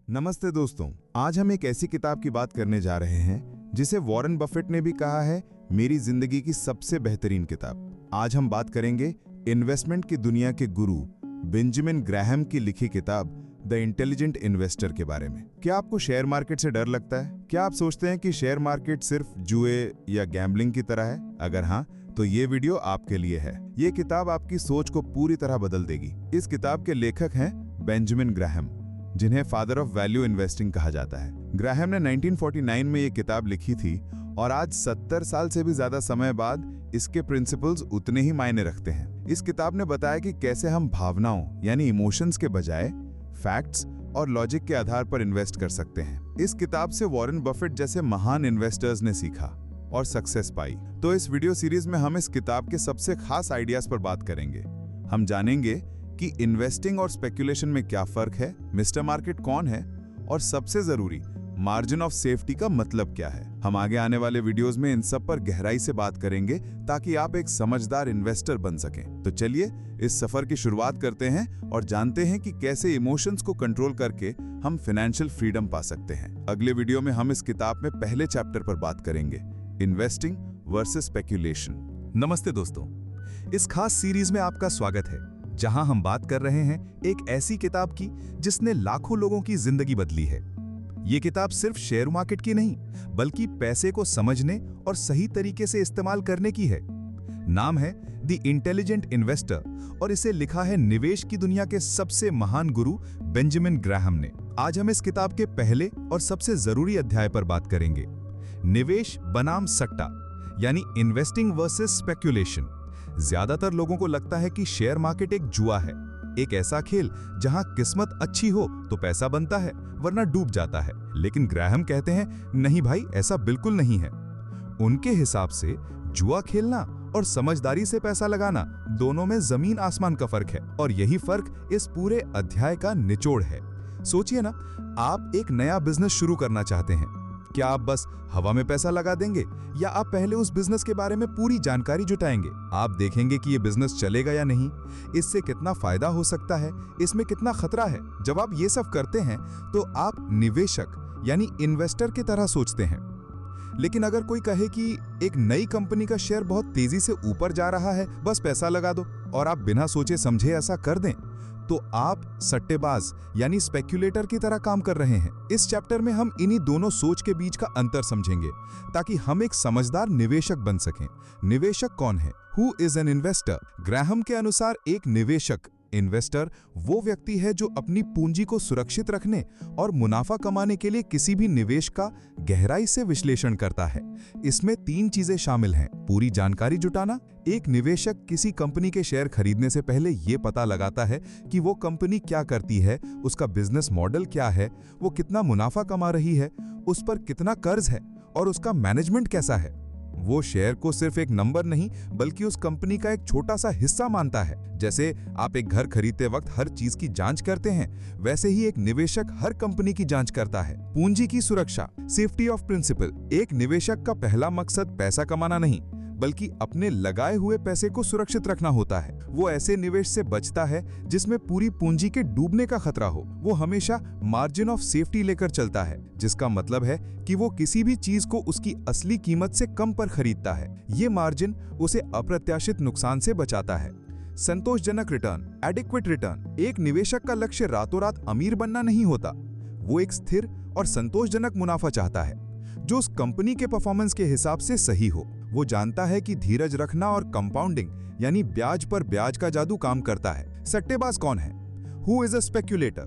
नमस्ते दोस्तों, आज हम एक ऐसी किताब की बात करने जा रहे हैं जिसे वॉरेन बफेट ने भी कहा है मेरी जिंदगी की सबसे बेहतरीन किताब। आज हम बात करेंगे इन्वेस्टमेंट की दुनिया के गुरु बेंजामिन ग्राहम की लिखी किताब द इंटेलिजेंट इन्वेस्टर के बारे में। क्या आपको शेयर मार्केट से डर लगता है? क्या आप सोचते हैं कि शेयर मार्केट सिर्फ जुए या गैम्बलिंग की तरह है? अगर हाँ, तो ये वीडियो आपके लिए है। ये किताब आपकी सोच को पूरी तरह बदल देगी। इस किताब के लेखक हैं बेंजामिन ग्राहम, जिन्हें फादर ऑफ वैल्यू इन्वेस्टिंग कहा जाता है। ग्राहम ने 1949 में ये किताब लिखी थी और आज 70 साल से भी ज्यादा समय बाद इसके प्रिंसिपल्स उतने ही मायने रखते हैं। इस किताब ने बताया कि कैसे हम भावनाओं यानी इमोशंस के बजाय फैक्ट्स और लॉजिक के आधार पर इन्वेस्ट कर सकते हैं। इस किताब से वॉरेन बफेट जैसे महान इन्वेस्टर्स ने सीखा और सक्सेस पाई। तो इस वीडियो सीरीज में हम इस किताब के सबसे खास आइडियाज पर बात करेंगे। हम जानेंगे कि इन्वेस्टिंग और स्पेकुलेशन में क्या फर्क है, मिस्टर मार्केट कौन है और सबसे जरूरी मार्जिन ऑफ सेफ्टी का मतलब क्या है। हम आगे आने वाले वीडियोस में इन सब पर गहराई से बात करेंगे ताकि आप एक समझदार इन्वेस्टर बन सकें। तो चलिए इस सफर की शुरुआत करते हैं और जानते हैं कि कैसे इमोशंस को कंट्रोल करके हम फाइनेंशियल फ्रीडम पा सकते हैं। अगले वीडियो में हम इस किताब में पहले चैप्टर पर बात करेंगे, इन्वेस्टिंग वर्सेस स्पेकुलेशन। नमस्ते दोस्तों, इस खास सीरीज में आपका स्वागत है, जहां हम बात कर रहे हैं एक ऐसी किताब की जिसने लाखों लोगों की जिंदगी बदली है। ये किताब सिर्फ शेयर मार्केट की नहीं, बल्कि पैसे को समझने और सही तरीके से इस्तेमाल करने की है। नाम है द इंटेलिजेंट इन्वेस्टर और इसे लिखा है निवेश की दुनिया के सबसे महान गुरु बेंजामिन ग्राहम ने। आज हम इस किताब के पहले और सबसे जरूरी अध्याय पर बात करेंगे, निवेश बनाम सट्टा, यानी इन्वेस्टिंग वर्सेस स्पेकुलेशन। ज्यादातर लोगों को लगता है कि शेयर मार्केट एक जुआ है, एक ऐसा खेल जहां किस्मत अच्छी हो तो पैसा बनता है, वरना डूब जाता है। लेकिन ग्राहम कहते हैं नहीं भाई, ऐसा बिल्कुल नहीं है। उनके हिसाब से जुआ खेलना और समझदारी से पैसा लगाना दोनों में जमीन आसमान का फर्क है, और यही फर्क इस पूरे अध्याय का निचोड़ है। सोचिए ना, आप एक नया बिजनेस शुरू करना चाहते हैं। क्या आप बस हवा में पैसा लगा देंगे या आप पहले उस बिजनेस के बारे में पूरी जानकारी जुटाएंगे? आप देखेंगे कि ये बिजनेस चलेगा या नहीं, इससे कितना फायदा हो सकता है, इसमें कितना खतरा है। जब आप ये सब करते हैं तो आप निवेशक यानी इन्वेस्टर की तरह सोचते हैं। लेकिन अगर कोई कहे कि एक नई कंपनी का शेयर बहुत तेजी से ऊपर जा रहा है, बस पैसा लगा दो, और आप बिना सोचे समझे ऐसा कर दें, तो आप सट्टेबाज यानी स्पेक्युलेटर की तरह काम कर रहे हैं। इस चैप्टर में हम इन्हीं दोनों सोच के बीच का अंतर समझेंगे ताकि हम एक समझदार निवेशक बन सकें। निवेशक कौन है? Who is an investor? Graham के अनुसार एक निवेशक इन्वेस्टर वो व्यक्ति है जो अपनी पूंजी को सुरक्षित रखने और मुनाफा कमाने के लिए किसी भी निवेश का गहराई से विश्लेषण करता है। इसमें 3 चीजें शामिल हैं: पूरी जानकारी जुटाना, एक निवेशक किसी कंपनी के शेयर खरीदने से पहले यह पता लगाता है कि वो कंपनी क्या करती है, उसका बिजनेस मॉडल क्या है, वो कितना मुनाफा कमा रही है, उस पर कितना कर्ज है और उसका मैनेजमेंट कैसा है। वो शेयर को सिर्फ एक नंबर नहीं, बल्कि उस कंपनी का एक छोटा सा हिस्सा मानता है। जैसे आप एक घर खरीदते वक्त हर चीज की जांच करते हैं, वैसे ही एक निवेशक हर कंपनी की जांच करता है। पूंजी की सुरक्षा, सेफ्टी ऑफ प्रिंसिपल। एक निवेशक का पहला मकसद पैसा कमाना नहीं, बल्कि अपने लगाए हुए पैसे को सुरक्षित रखना होता है। वो ऐसे निवेश से बचता है जिसमें पूरी पूंजी के डूबने का खतरा हो। वो हमेशा मार्जिन ऑफ सेफ्टी लेकर चलता है, जिसका मतलब है कि वो किसी भी चीज को उसकी असली कीमत से कम पर खरीदता है। ये मार्जिन उसे अप्रत्याशित नुकसान से बचाता है। संतोषजनक रिटर्न, एडिक्वेट रिटर्न। एक निवेशक का लक्ष्य रातों रात अमीर बनना नहीं होता, वो एक स्थिर और संतोषजनक मुनाफा चाहता है जो उस कंपनी के परफॉर्मेंस के हिसाब से सही हो। वो जानता है कि धीरज रखना और कंपाउंडिंग यानी ब्याज पर ब्याज का जादू काम करता है। सट्टेबाज कौन है? Who is a speculator?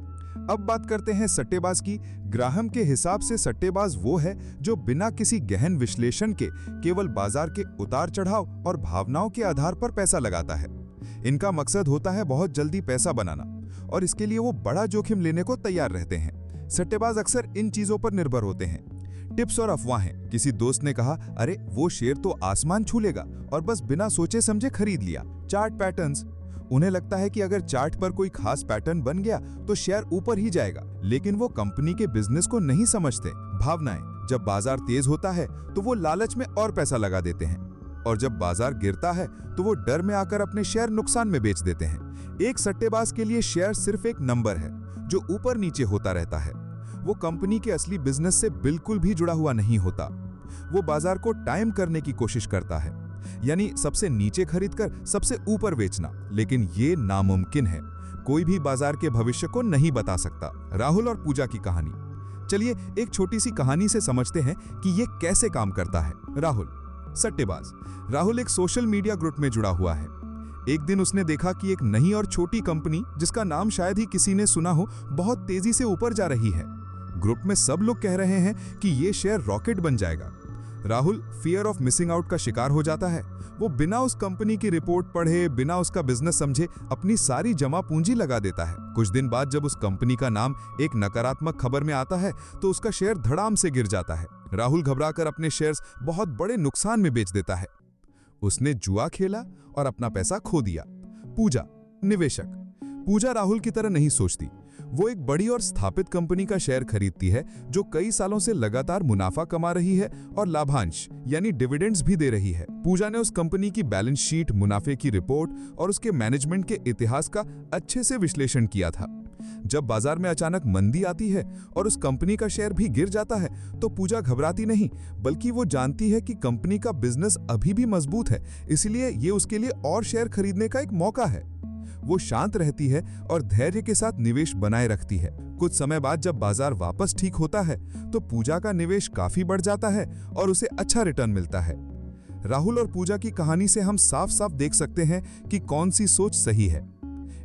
अब बात करते हैं सट्टेबाज की। ग्राहम के हिसाब से सट्टेबाज वो है जो बिना किसी गहन विश्लेषण के केवल बाजार के उतार चढ़ाव और भावनाओं के आधार पर पैसा लगाता है। इनका मकसद होता है बहुत जल्दी पैसा बनाना, और इसके लिए वो बड़ा जोखिम लेने को तैयार रहते हैं। सट्टेबाज अक्सर इन चीजों पर निर्भर होते हैं। टिप्स और अफवाहें। किसी दोस्त ने कहा, अरे वो शेयर तो आसमान छू लेगा, और बस बिना सोचे समझे खरीद लिया। Chart patterns. उन्हें लगता है कि अगर चार्ट पर कोई खास पैटर्न बन गया तो शेयर ऊपर ही जाएगा, लेकिन वो कंपनी के बिजनेस को नहीं समझते। भावनाएं। जब बाजार तेज होता है तो वो लालच में और पैसा लगा देते हैं, और जब बाजार गिरता है तो वो डर में आकर अपने शेयर नुकसान में बेच देते हैं। एक सट्टेबाज के लिए शेयर सिर्फ एक नंबर है जो ऊपर नीचे होता रहता है। वो कंपनी के असली बिजनेस से बिल्कुल भी जुड़ा हुआ नहीं होता। वो बाजार को टाइम करने की कोशिश करता है, यानी सबसे नीचे खरीदकर सबसे ऊपर बेचना। लेकिन ये नामुमकिन है। कोई भी बाजार के भविष्य को नहीं बता सकता। राहुल और पूजा की कहानी। चलिए एक छोटी सी कहानी से समझते हैं कि ये कैसे काम करता है। राहुल सट्टेबाज। राहुल एक सोशल मीडिया ग्रुप में जुड़ा हुआ है। एक दिन उसने देखा कि एक नई और छोटी कंपनी, जिसका नाम शायद ही किसी ने सुना हो, बहुत तेजी से ऊपर जा रही है। ग्रुप में सब लोग कह रहे हैं कि ये शेयर रॉकेट बन जाएगा। Rahul fear of missing out का शिकार हो जाता है। वो बिना उस कंपनी की रिपोर्ट पढ़े, बिना उसका बिजनेस समझे अपनी सारी जमा पूंजी लगा देता है। कुछ दिन बाद जब उस कंपनी का नाम एक नकारात्मक खबर में आता है तो उसका शेयर धड़ाम से गिर जाता है। राहुल घबराकर अपने शेयर्स बहुत बड़े नुकसान में बेच देता है। उसने जुआ खेला और अपना पैसा खो दिया। पूजा निवेशक। पूजा राहुल की तरह नहीं सोचती। वो एक बड़ी और स्थापित कंपनी का शेयर खरीदती है जो कई सालों से लगातार मुनाफा कमा रही है और लाभांश यानी डिविडेंड्स भी दे रही है। पूजा ने उस कंपनी की बैलेंस शीट, मुनाफे की रिपोर्ट और उसके मैनेजमेंट के इतिहास का अच्छे से विश्लेषण किया था। जब बाजार में अचानक मंदी आती है और उस कंपनी का शेयर भी गिर जाता है तो पूजा घबराती नहीं, बल्कि वो जानती है कि कंपनी का बिजनेस अभी भी मजबूत है, इसलिए ये उसके लिए और शेयर खरीदने का एक मौका है। वो शांत रहती है और धैर्य के साथ निवेश बनाए रखती है। कुछ समय बाद जब बाजार वापस ठीक होता है तो पूजा का निवेश काफी बढ़ जाता है और उसे अच्छा रिटर्न मिलता है। राहुल और पूजा की कहानी से हम साफ साफ देख सकते हैं कि कौन सी सोच सही है।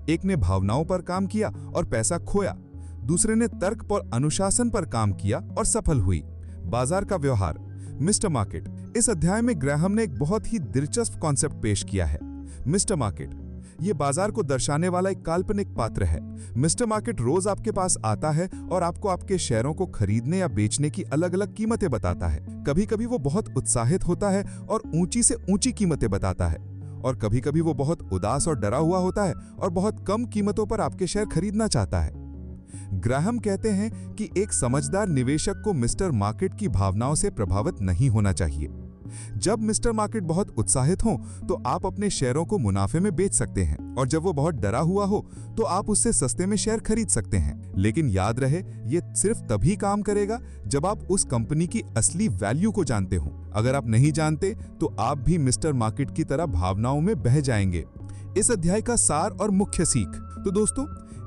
एक ने भावनाओं पर काम किया और पैसा खोया, दूसरे ने तर्क और अनुशासन पर काम किया और सफल हुई। बाजार का व्यवहार, मिस्टर मार्केट। इस अध्याय में ग्राहम ने एक बहुत ही दिलचस्प कॉन्सेप्ट पेश किया है, मिस्टर मार्केट। ये बाजार को दर्शाने वाला एक काल्पनिक पात्र है। मिस्टर मार्केट रोज आपके पास आता है और आपको आपके शेयरों को खरीदने या बेचने की अलग अलग कीमतें बताता है। कभी कभी वो बहुत उत्साहित होता है और ऊंची से ऊंची कीमतें बताता है, और कभी कभी वो बहुत उदास और डरा हुआ होता है और बहुत कम कीमतों पर आपके शेयर खरीदना चाहता है। ग्राहम कहते हैं कि एक समझदार निवेशक को मिस्टर मार्केट की भावनाओं से प्रभावित नहीं होना चाहिए। जब मिस्टर मार्केट बहुत उत्साहित हो तो आप अपने शेयरों को मुनाफे में बेच सकते हैं, और जब वो बहुत डरा हुआ हो तो आप उससे सस्ते में शेयर खरीद सकते हैं। लेकिन याद रहे, ये सिर्फ तभी काम करेगा जब आप उस कंपनी की असली वैल्यू को जानते हो। अगर आप नहीं जानते तो आप भी मिस्टर मार्केट की तरह भावनाओं में बह जाएंगे। इस अध्याय का सार और मुख्य सीख। तो दोस्तों,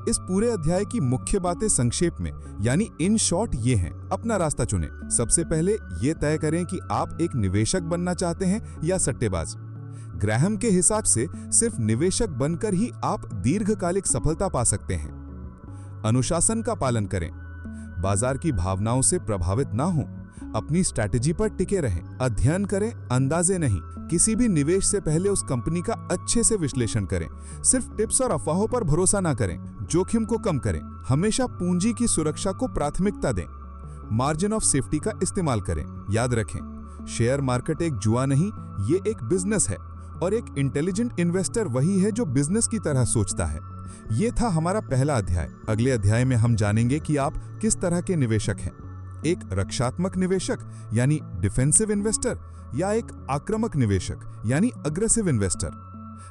इस पूरे अध्याय की मुख्य बातें संक्षेप में यानी इन शॉर्ट ये हैं। अपना रास्ता चुनें। सबसे पहले ये तय करें कि आप एक निवेशक बनना चाहते हैं या सट्टेबाज। ग्राहम के हिसाब से सिर्फ निवेशक बनकर ही आप दीर्घकालिक सफलता पा सकते हैं। अनुशासन का पालन करें। बाजार की भावनाओं से प्रभावित ना हो। अपनी स्ट्रैटेजी पर टिके रहें। अध्ययन करें, अंदाजे नहीं। किसी भी निवेश से पहले उस कंपनी का अच्छे से विश्लेषण करें। सिर्फ टिप्स और अफवाहों पर भरोसा ना करें। जोखिम को कम करें। हमेशा पूंजी की सुरक्षा को प्राथमिकता दें। मार्जिन ऑफ सेफ्टी का इस्तेमाल करें। याद रखें, शेयर मार्केट एक जुआ नहीं, ये एक बिजनेस है, और एक इंटेलिजेंट इन्वेस्टर वही है जो बिजनेस की तरह सोचता है। ये था हमारा पहला अध्याय। अगले अध्याय में हम जानेंगे कि आप किस तरह के निवेशक हैं। एक रक्षात्मक निवेशक यानी डिफेंसिव इन्वेस्टर, या एक आक्रामक निवेशक यानी अग्रेसिव इन्वेस्टर।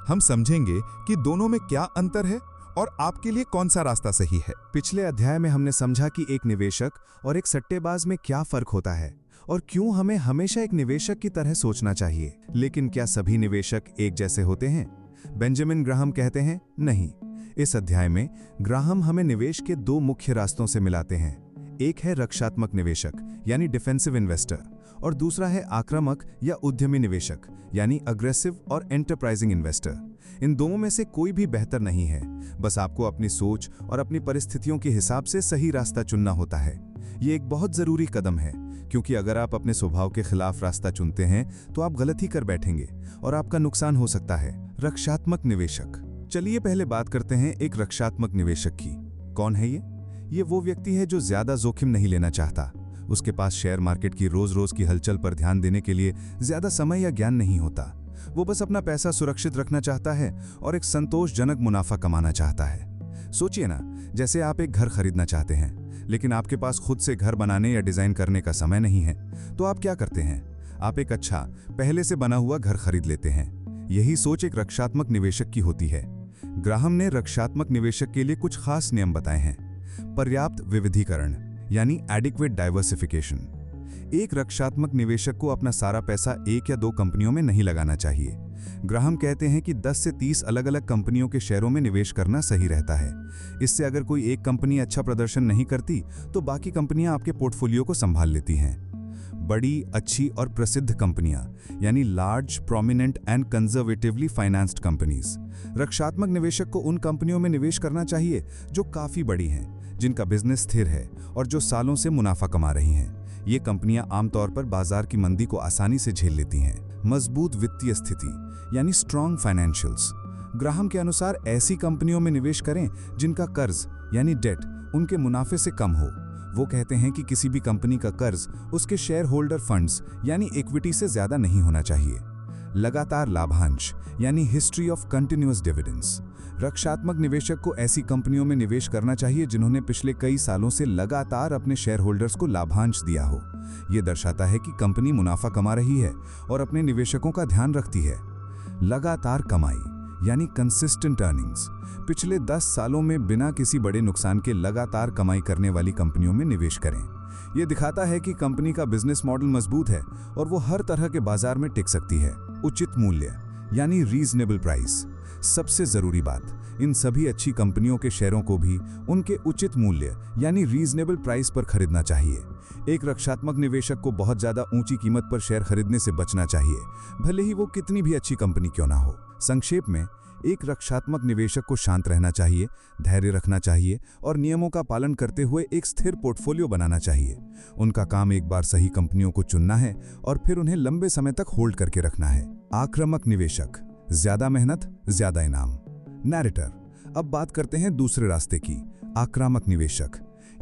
हम समझेंगे कि दोनों में क्या अंतर है और आपके लिए कौन सा रास्ता सही है। पिछले अध्याय में हमने समझा कि एक निवेशक और एक सट्टेबाज में क्या फर्क होता है और क्यों हमें हमेशा एक निवेशक की तरह सोचना चाहिए। लेकिन क्या सभी निवेशक एक जैसे होते हैं? बेंजामिन ग्राहम कहते हैं, नहीं। इस अध्याय में ग्राहम हमें निवेश के दो मुख्य रास्तों से मिलाते हैं। एक है रक्षात्मक निवेशक यानी डिफेंसिव इन्वेस्टर, और दूसरा है आक्रामक या उद्यमी निवेशक यानी अग्रेसिव और एंटरप्राइजिंग इन्वेस्टर। इन दोनों में से कोई भी बेहतर नहीं है, बस आपको अपनी सोच और अपनी परिस्थितियों के हिसाब से सही रास्ता चुनना होता है। ये एक बहुत जरूरी कदम है, क्योंकि अगर आप अपने स्वभाव के खिलाफ रास्ता चुनते हैं तो आप गलत ही कर बैठेंगे और आपका नुकसान हो सकता है। रक्षात्मक निवेशक। चलिए पहले बात करते हैं एक रक्षात्मक निवेशक की। कौन है ये? ये वो व्यक्ति है जो ज्यादा जोखिम नहीं लेना चाहता। उसके पास शेयर मार्केट की रोज-रोज की हलचल पर ध्यान देने के लिए ज्यादा समय या ज्ञान नहीं होता। वो बस अपना पैसा सुरक्षित रखना चाहता है और एक संतोषजनक मुनाफा कमाना चाहता है। सोचिए ना, जैसे आप एक घर खरीदना चाहते हैं, लेकिन आपके पास खुद से घर बनाने या डिजाइन करने का समय नहीं है, तो आप क्या करते हैं? आप एक अच्छा, पहले से बना हुआ घर खरीद लेते हैं। यही सोच एक रक्षात्मक निवेशक की होती है। ग्राहम ने रक्षात्मक निवेशक के लिए कुछ खास नियम बताए हैं। पर्याप्त विविधीकरण यानी एडिक्वेट डाइवर्सिफिकेशन। एक रक्षात्मक निवेशक को अपना सारा पैसा एक या दो कंपनियों में नहीं लगाना चाहिए। ग्राहम कहते हैं कि 10 से 30 अलग-अलग कंपनियों के शेयरों में निवेश करना सही रहता है। इससे अगर कोई एक कंपनी अच्छा प्रदर्शन नहीं करती तो बाकी कंपनियां आपके पोर्टफोलियो को संभाल लेती हैं। बड़ी, अच्छी और प्रसिद्ध कंपनियां यानी large, prominent and conservatively financed companies. रक्षात्मक निवेशक को उन कंपनियों में निवेश करना चाहिए जो काफी बड़ी हैं, जिनका बिजनेस स्थिर है और जो सालों से मुनाफा कमा रही हैं। ये कंपनियां आमतौर पर बाजार की मंदी को आसानी से झेल लेती हैं। मजबूत वित्तीय स्थिति यानी स्ट्रॉन्ग फाइनेंशियल्स। ग्राहम के अनुसार ऐसी कंपनियों में निवेश करें जिनका कर्ज यानी डेट उनके मुनाफे से कम हो। वो कहते हैं कि किसी भी कंपनी का कर्ज उसके शेयर होल्डर फंड्स यानी इक्विटी से ज्यादा नहीं होना चाहिए। लगातार लाभांश यानी हिस्ट्री ऑफ कंटिन्यूअस डिविडेंड्स। रक्षात्मक निवेशक को ऐसी कंपनियों में निवेश करना चाहिए जिन्होंने पिछले कई सालों से लगातार अपने शेयर होल्डर्स को लाभांश दिया हो। यह दर्शाता है कि कंपनी मुनाफा कमा रही है और अपने निवेशकों का ध्यान रखती है। लगातार कमाई यानी कंसिस्टेंट अर्निंग्स। पिछले 10 सालों में बिना किसी बड़े नुकसान के लगातार कमाई करने वाली कंपनियों में निवेश करें। यह दिखाता है कि कंपनी का बिजनेस मॉडल मजबूत है और वो हर तरह के बाजार में टिक सकती है। उचित मूल्य यानी रीजनेबल प्राइस। सबसे जरूरी बात, इन सभी अच्छी कंपनियों के शेयरों को भी उनके उचित मूल्य यानी रीजनेबल प्राइस पर खरीदना चाहिए। एक रक्षात्मक निवेशक को बहुत ज्यादा ऊंची कीमत पर शेयर खरीदने से बचना चाहिए, भले ही वो कितनी भी अच्छी कंपनी क्यों ना हो। संक्षेप में, एक रक्षात्मक निवेशक को शांत रहना चाहिए, धैर्य रखना चाहिए और नियमों का पालन करते हुए एक स्थिर पोर्टफोलियो बनाना चाहिए। उनका काम एक बार सही कंपनियों को चुनना है और फिर उन्हें लंबे समय तक होल्ड करके रखना है। आक्रामक निवेशक, ज्यादा मेहनत, ज्यादा इनाम। नैरेटर, अब बात करते हैं दूसरे रास्ते की। आक्रामक निवेशक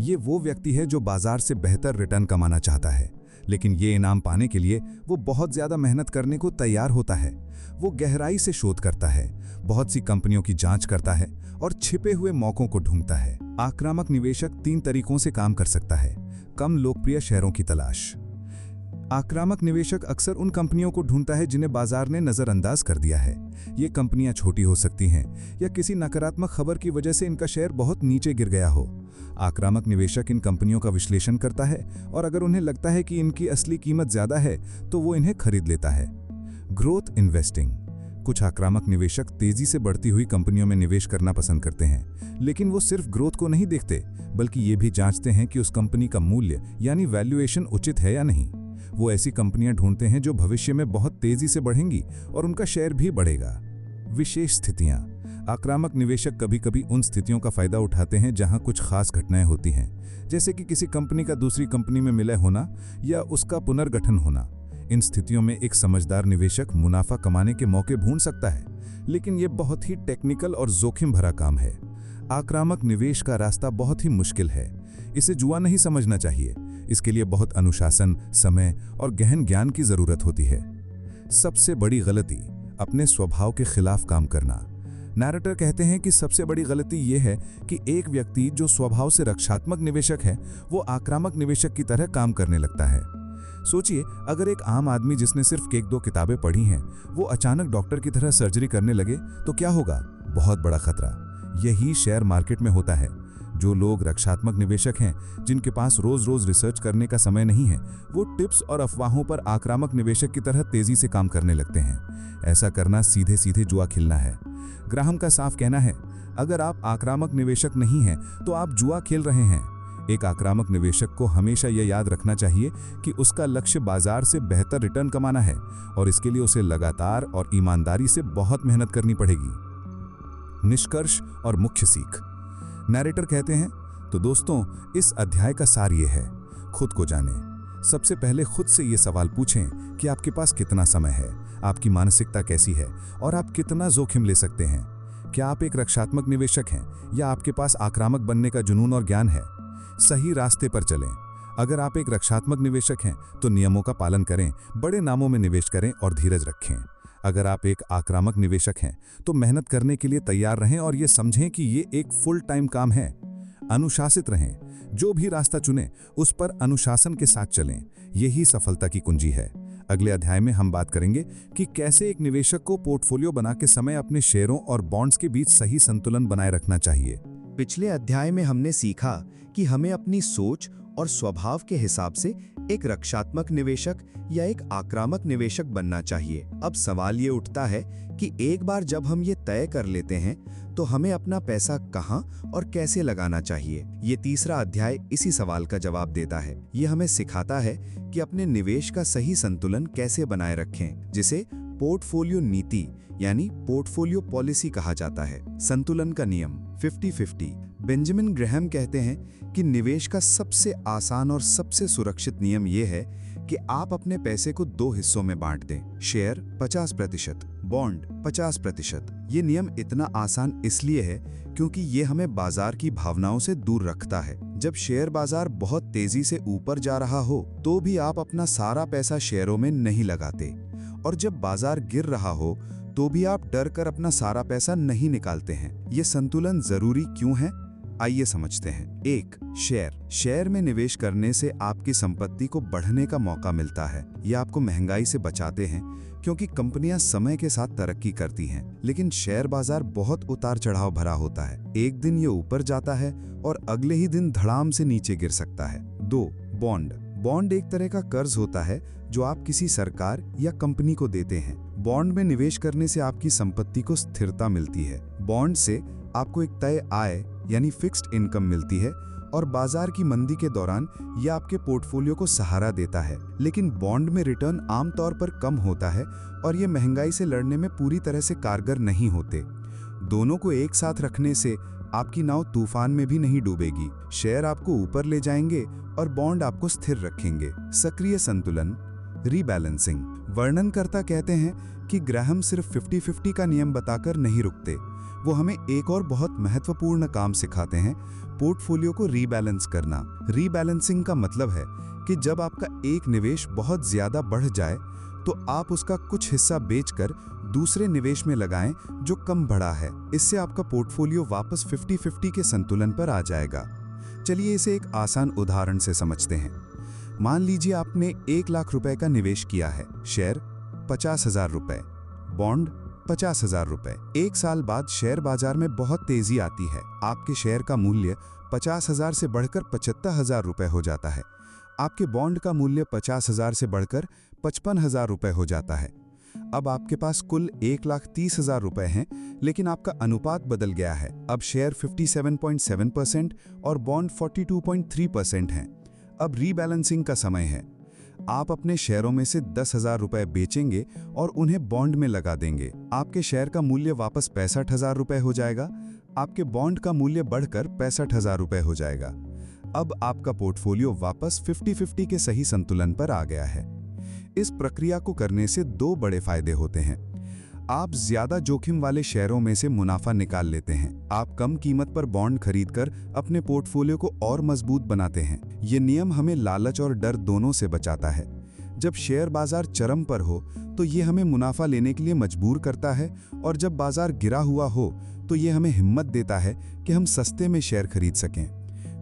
ये वो व्यक्ति है जो बाजार से बेहतर रिटर्न कमाना चाहता है, लेकिन ये इनाम पाने के लिए वो बहुत ज्यादा मेहनत करने को तैयार होता है। वो गहराई से शोध करता है, बहुत सी कंपनियों की जांच करता है और छिपे हुए मौकों को ढूंढता है। आक्रामक निवेशक 3 तरीकों से काम कर सकता है। कम लोकप्रिय शेयरों की तलाश। आक्रामक निवेशक अक्सर उन कंपनियों को ढूंढता है जिन्हें बाजार ने नजरअंदाज कर दिया है। ये कंपनियां छोटी हो सकती हैं या किसी नकारात्मक खबर की वजह से इनका शेयर बहुत नीचे गिर गया हो। आक्रामक निवेशक इन कंपनियों का विश्लेषण करता है और अगर उन्हें लगता है कि इनकी असली कीमत ज्यादा है तो वो इन्हें खरीद लेता है। Growth investing. कुछ आक्रामक निवेशक तेजी से बढ़ती हुई कंपनियों में निवेश करना पसंद करते हैं, लेकिन वो सिर्फ ग्रोथ को नहीं देखते बल्कि ये भी जांचते हैं कि उस कंपनी का मूल्य यानी वैल्यूएशन उचित है या नहीं। वो ऐसी कंपनियां ढूंढते हैं जो भविष्य में बहुत तेजी से बढ़ेंगी और उनका शेयर भी बढ़ेगा। विशेष स्थितियां। आक्रामक निवेशक कभी-कभी उन स्थितियों का फायदा उठाते हैं जहां कुछ खास घटनाएं होती हैं, जैसे कि किसी कंपनी का दूसरी कंपनी में विलय होना या उसका पुनर्गठन होना। इन स्थितियों में एक समझदार निवेशक मुनाफा कमाने के मौके ढूंढ सकता है, लेकिन यह बहुत ही टेक्निकल और जोखिम भरा काम है। आक्रामक निवेश का रास्ता बहुत ही मुश्किल है। इसे जुआ नहीं समझना चाहिए। इसके लिए बहुत अनुशासन, समय और गहन ज्ञान की जरूरत होती है। सबसे बड़ी गलती, अपने स्वभाव के खिलाफ काम करना। नैरेटर कहते हैं कि सबसे बड़ी गलती यह है कि एक व्यक्ति जो स्वभाव से रक्षात्मक निवेशक है, वो आक्रामक निवेशक की तरह काम करने लगता है। सोचिए, अगर एक आम आदमी जिसने सिर्फ 1-2 किताबें पढ़ी हैं, वो अचानक डॉक्टर की तरह सर्जरी करने लगे तो क्या होगा? बहुत बड़ा खतरा। यही शेयर मार्केट में होता है। जो लोग रक्षात्मक निवेशक हैं, जिनके पास रोज-रोज रिसर्च करने का समय नहीं है, वो टिप्स और अफवाहों पर आक्रामक निवेशक की तरह तेजी से काम करने लगते हैं। ऐसा करना सीधे सीधे जुआ खेलना है। ग्राहम का साफ कहना है, अगर आप आक्रामक निवेशक नहीं हैं तो आप जुआ खेल रहे हैं। एक आक्रामक निवेशक को हमेशा यह याद रखना चाहिए कि उसका लक्ष्य बाजार से बेहतर रिटर्न कमाना है और इसके लिए उसे लगातार और ईमानदारी से बहुत मेहनत करनी पड़ेगी। निष्कर्ष और मुख्य सीख। नैरेटर कहते हैं, तो दोस्तों, इस अध्याय का सार ये है, खुद को जानें। सबसे पहले खुद से ये सवाल पूछें कि आपके पास कितना समय है, आपकी मानसिकता कैसी है और आप कितना जोखिम ले सकते हैं। क्या आप एक रक्षात्मक निवेशक हैं या आपके पास आक्रामक बनने का जुनून और ज्ञान है? सही रास्ते पर चलें। अगर आप एक रक्षात्मक निवेशक हैं तो नियमों का पालन करें, बड़े नामों में निवेश करें और धीरज रखें। अगर आप एक आक्रामक निवेशक हैं तो मेहनत करने के लिए तैयार रहें और ये समझें कि ये एक फुल टाइम काम है। अनुशासित रहें। जो भी रास्ता चुनें उस पर अनुशासन के साथ चलें। यही सफलता की कुंजी है। अगले अध्याय में हम बात करेंगे कि कैसे एक निवेशक को पोर्टफोलियो बना के समय अपने शेयरों और बॉन्ड्स के बीच सही संतुलन बनाए रखना चाहिए। पिछले अध्याय में हमने सीखा कि हमें अपनी सोच और स्वभाव के हिसाब से एक रक्षात्मक निवेशक या एक आक्रामक निवेशक बनना चाहिए। अब सवाल ये उठता है कि एक बार जब हम ये तय कर लेते हैं तो हमें अपना पैसा कहां और कैसे लगाना चाहिए। ये तीसरा अध्याय इसी सवाल का जवाब देता है। ये हमें सिखाता है कि अपने निवेश का सही संतुलन कैसे बनाए रखें, जिसे पोर्टफोलियो नीति यानी पोर्टफोलियो पॉलिसी कहा जाता है। संतुलन का नियम 50-50। बेंजामिन ग्रैहम कहते हैं कि निवेश का सबसे आसान और सबसे सुरक्षित नियम यह है कि आप अपने पैसे को 2 हिस्सों में बांट दें, शेयर 50%, बॉन्ड 50%। ये नियम इतना आसान इसलिए है क्योंकि ये हमें बाजार की भावनाओं से दूर रखता है। जब शेयर बाजार बहुत तेजी से ऊपर जा रहा हो तो भी आप अपना सारा पैसा शेयरों में नहीं लगाते, और जब बाजार गिर रहा हो तो भी आप डर कर अपना सारा पैसा नहीं निकालते हैं। ये संतुलन जरूरी क्यों है, आइए समझते हैं। 1. शेयर में निवेश करने से आपकी संपत्ति को बढ़ने का मौका मिलता है। ये आपको महंगाई से बचाते हैं क्योंकि कंपनियां समय के साथ तरक्की करती हैं, लेकिन शेयर बाजार बहुत उतार चढ़ाव भरा होता है। एक दिन ये ऊपर जाता है और अगले ही दिन धड़ाम से नीचे गिर सकता है। 2. बॉन्ड एक तरह का कर्ज होता है जो आप किसी सरकार या कंपनी को देते हैं। बॉन्ड में निवेश करने से आपकी संपत्ति को स्थिरता मिलती है। बॉन्ड से आपको एक तय आय यानी फिक्स्ड इनकम मिलती है और बाजार की मंदी के दौरान यह आपके पोर्टफोलियो को सहारा देता है। लेकिन बॉन्ड में रिटर्न आमतौर पर कम होता है और ये महंगाई से लड़ने में पूरी तरह से कारगर नहीं होते। दोनों को एक साथ रखने से आपकी नाव तूफान में भी नहीं डूबेगी। शेयर आपको ऊपर ले जाएंगे और बॉन्ड आपको स्थिर रखेंगे। सक्रिय संतुलन, रीबैलेंसिंग। वर्णनकर्ता कहते हैं कि ग्रैहम सिर्फ 50-50 का नियम बताकर नहीं रुकते, वो हमें एक और बहुत महत्वपूर्ण काम सिखाते हैं, पोर्टफोलियो को रीबैलेंस करना। रीबैलेंसिंग का मतलब है कि जब आपका एक निवेश बहुत ज्यादा बढ़ जाए तो आप उसका कुछ हिस्सा बेचकर दूसरे निवेश में लगाएं जो कम बढ़ा है। इससे आपका पोर्टफोलियो वापस 50-50 के संतुलन पर आ जाएगा। चलिए इसे एक आसान उदाहरण से समझते हैं। मान लीजिए आपने 1 लाख रुपए का निवेश किया है। शेयर 50,000 रुपए, बॉन्ड 50,000 रुपए। 1 साल बाद शेयर बाजार में बहुत तेजी आती है। आपके शेयर का मूल्य 50,000 से बढ़कर 75,000 रुपए हो जाता है। आपके बॉन्ड का मूल्य 50,000 से बढ़कर 55,000 रुपए हो जाता है। अब आपके पास कुल 1,30,000 रुपए हैं, लेकिन आपका अनुपात बदल गया है। अब शेयर 57.7% और बॉन्ड 42.3% हैं। अब रीबैलेंसिंग का समय है। आप अपने शेयरों में से 10,000 रुपए बेचेंगे और उन्हें बॉन्ड में लगा देंगे। आपके शेयर का मूल्य वापस 65,000 रुपए हो जाएगा। आपके बॉन्ड का मूल्य बढ़कर 65,000 रुपए हो जाएगा। अब आपका पोर्टफोलियो वापस 50-50 के सही संतुलन पर आ गया है। इस प्रक्रिया को करने से 2 बड़े फायदे होते हैं। आप ज्यादा जोखिम वाले शेयरों में से मुनाफा निकाल लेते हैं। आप कम कीमत पर बॉन्ड खरीदकर अपने पोर्टफोलियो को और मजबूत बनाते हैं। ये नियम हमें लालच और डर दोनों से बचाता है। जब शेयर बाजार चरम पर हो तो ये हमें मुनाफा लेने के लिए मजबूर करता है, और जब बाजार गिरा हुआ हो तो ये हमें हिम्मत देता है कि हम सस्ते में शेयर खरीद सकें।